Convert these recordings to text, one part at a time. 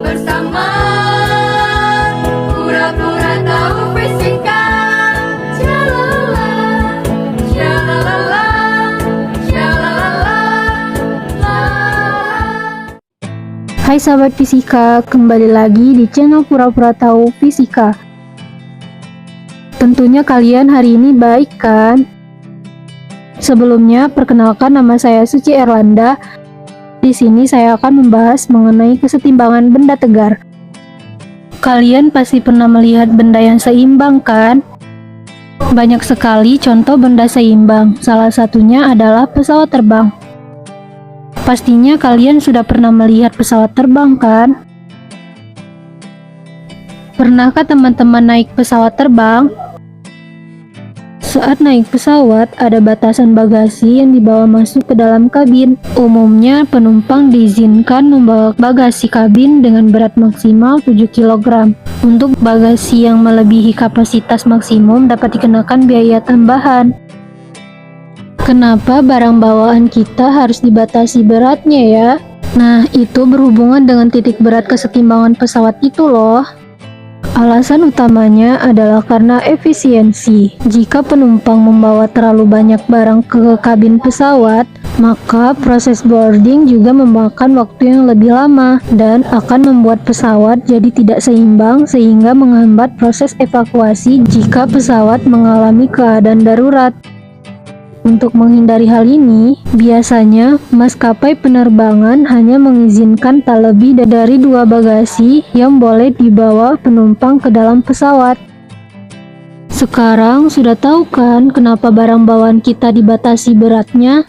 Bersama pura-pura tahu fisika. Shalala, shalala, shalala, la. Hai sahabat fisika, kembali lagi di channel Pura-Pura Tahu Fisika. Tentunya kalian hari ini baik kan? Sebelumnya, perkenalkan nama saya Suci Erlanda. Di sini saya akan membahas mengenai kesetimbangan benda tegar. Kalian pasti pernah melihat benda yang seimbang kan? Banyak sekali contoh benda seimbang, salah satunya adalah pesawat terbang. Pastinya kalian sudah pernah melihat pesawat terbang kan? Pernahkah teman-teman naik pesawat terbang? Saat naik pesawat, ada batasan bagasi yang dibawa masuk ke dalam kabin. Umumnya, penumpang diizinkan membawa bagasi kabin dengan berat maksimal 7 kg. Untuk bagasi yang melebihi kapasitas maksimum dapat dikenakan biaya tambahan. Kenapa barang bawaan kita harus dibatasi beratnya ya? Nah, itu berhubungan dengan titik berat kesetimbangan pesawat itu loh. Alasan utamanya adalah karena efisiensi. Jika penumpang membawa terlalu banyak barang ke kabin pesawat, maka proses boarding juga memakan waktu yang lebih lama dan akan membuat pesawat jadi tidak seimbang sehingga menghambat proses evakuasi jika pesawat mengalami keadaan darurat. Untuk menghindari hal ini, biasanya maskapai penerbangan hanya mengizinkan tak lebih dari 2 bagasi yang boleh dibawa penumpang ke dalam pesawat. Sekarang sudah tahu kan kenapa barang bawaan kita dibatasi beratnya?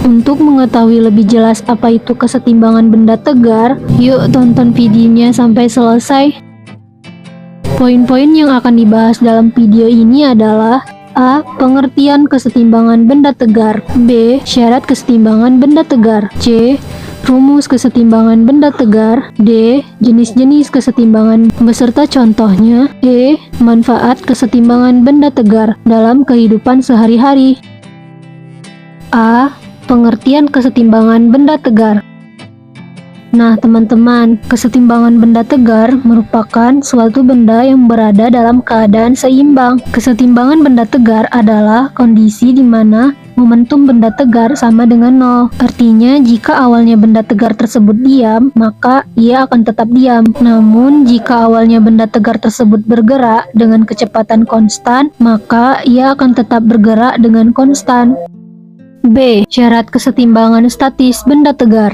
Untuk mengetahui lebih jelas apa itu kesetimbangan benda tegar, yuk tonton videonya sampai selesai. Poin-poin yang akan dibahas dalam video ini adalah: A. Pengertian kesetimbangan benda tegar. B. Syarat kesetimbangan benda tegar. C. Rumus kesetimbangan benda tegar. D. Jenis-jenis kesetimbangan beserta contohnya. E. Manfaat kesetimbangan benda tegar dalam kehidupan sehari-hari. A. Pengertian kesetimbangan benda tegar. Nah teman-teman, kesetimbangan benda tegar merupakan suatu benda yang berada dalam keadaan seimbang. Kesetimbangan benda tegar adalah kondisi di mana momentum benda tegar sama dengan 0. Artinya jika awalnya benda tegar tersebut diam, maka ia akan tetap diam. Namun jika awalnya benda tegar tersebut bergerak dengan kecepatan konstan, maka ia akan tetap bergerak dengan konstan. B. Syarat kesetimbangan statis benda tegar.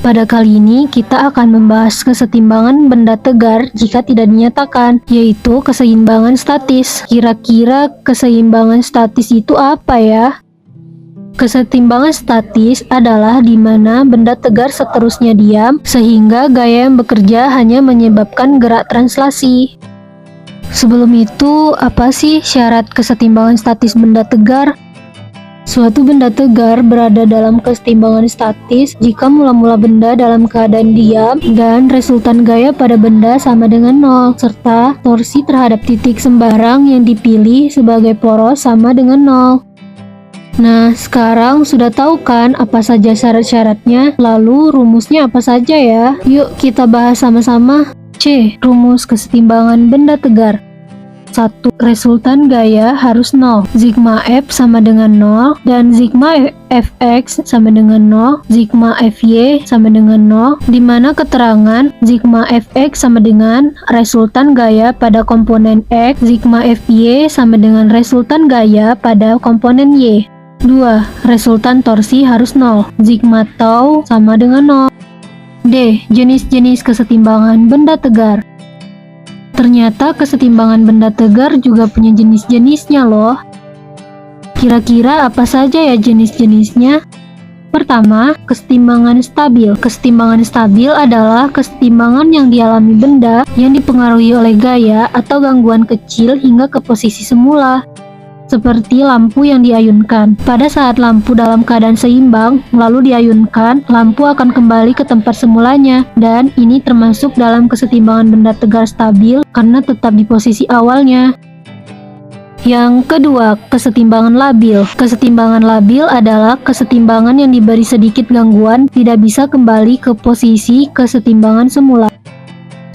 Pada kali ini kita akan membahas kesetimbangan benda tegar jika tidak dinyatakan, yaitu keseimbangan statis. Kira-kira keseimbangan statis itu apa ya? Kesetimbangan statis adalah di mana benda tegar seterusnya diam, sehingga gaya yang bekerja hanya menyebabkan gerak translasi. Sebelum itu, apa sih syarat kesetimbangan statis benda tegar? Suatu benda tegar berada dalam kesetimbangan statis jika mula-mula benda dalam keadaan diam dan resultan gaya pada benda sama dengan 0, serta torsi terhadap titik sembarang yang dipilih sebagai poros sama dengan 0. Nah, sekarang sudah tahu kan apa saja syarat-syaratnya, lalu rumusnya apa saja ya? Yuk kita bahas sama-sama. C. Rumus kesetimbangan benda tegar. 1. Resultan gaya harus 0. Sigma F sama dengan 0 dan sigma Fx sama dengan 0, sigma Fy sama dengan 0, di mana keterangan sigma Fx sama dengan resultan gaya pada komponen X, sigma Fy sama dengan resultan gaya pada komponen Y. 2. Resultan torsi harus 0. Sigma tau sama dengan 0. D. Jenis-jenis kesetimbangan benda tegar. Ternyata kesetimbangan benda tegar juga punya jenis-jenisnya loh. Kira-kira apa saja ya jenis-jenisnya? Pertama, kesetimbangan stabil. Kesetimbangan stabil adalah kesetimbangan yang dialami benda yang dipengaruhi oleh gaya atau gangguan kecil hingga ke posisi semula. Seperti lampu yang diayunkan. Pada saat lampu dalam keadaan seimbang, lalu diayunkan, lampu akan kembali ke tempat semulanya, dan ini termasuk dalam kesetimbangan benda tegar stabil karena tetap di posisi awalnya. Yang kedua, kesetimbangan labil. Kesetimbangan labil adalah kesetimbangan yang diberi sedikit gangguan tidak bisa kembali ke posisi kesetimbangan semula.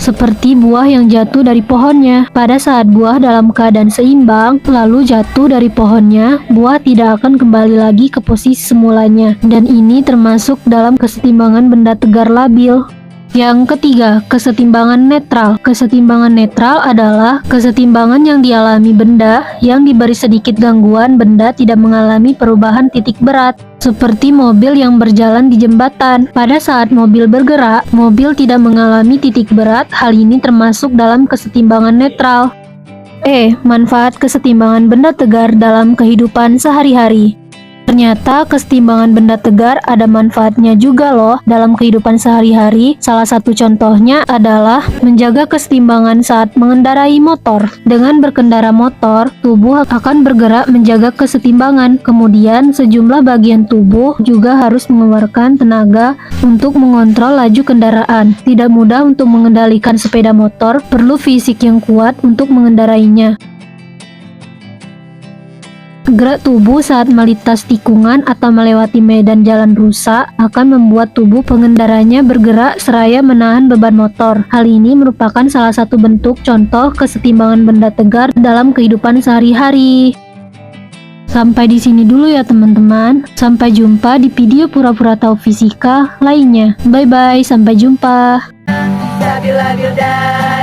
Seperti buah yang jatuh dari pohonnya. Pada saat buah dalam keadaan seimbang, lalu jatuh dari pohonnya, buah tidak akan kembali lagi ke posisi semulanya. Dan ini termasuk dalam kesetimbangan benda tegar labil. Yang ketiga, kesetimbangan netral. Kesetimbangan netral adalah kesetimbangan yang dialami benda yang diberi sedikit gangguan, benda tidak mengalami perubahan titik berat. Seperti mobil yang berjalan di jembatan. Pada saat mobil bergerak, mobil tidak mengalami titik berat. Hal ini termasuk dalam kesetimbangan netral. Manfaat kesetimbangan benda tegar dalam kehidupan sehari-hari. Ternyata kesetimbangan benda tegar ada manfaatnya juga loh dalam kehidupan sehari-hari. Salah satu contohnya adalah menjaga kesetimbangan saat mengendarai motor. Dengan berkendara motor, tubuh akan bergerak menjaga kesetimbangan. Kemudian sejumlah bagian tubuh juga harus mengeluarkan tenaga untuk mengontrol laju kendaraan. Tidak mudah untuk mengendalikan sepeda motor, perlu fisik yang kuat untuk mengendarainya. Gerak tubuh saat melintas tikungan atau melewati medan jalan rusak akan membuat tubuh pengendaranya bergerak seraya menahan beban motor. Hal ini merupakan salah satu bentuk contoh kesetimbangan benda tegar dalam kehidupan sehari-hari. Sampai di sini dulu ya teman-teman. Sampai jumpa di video pura-pura tahu fisika lainnya. Bye-bye, sampai jumpa. Stabil labil dan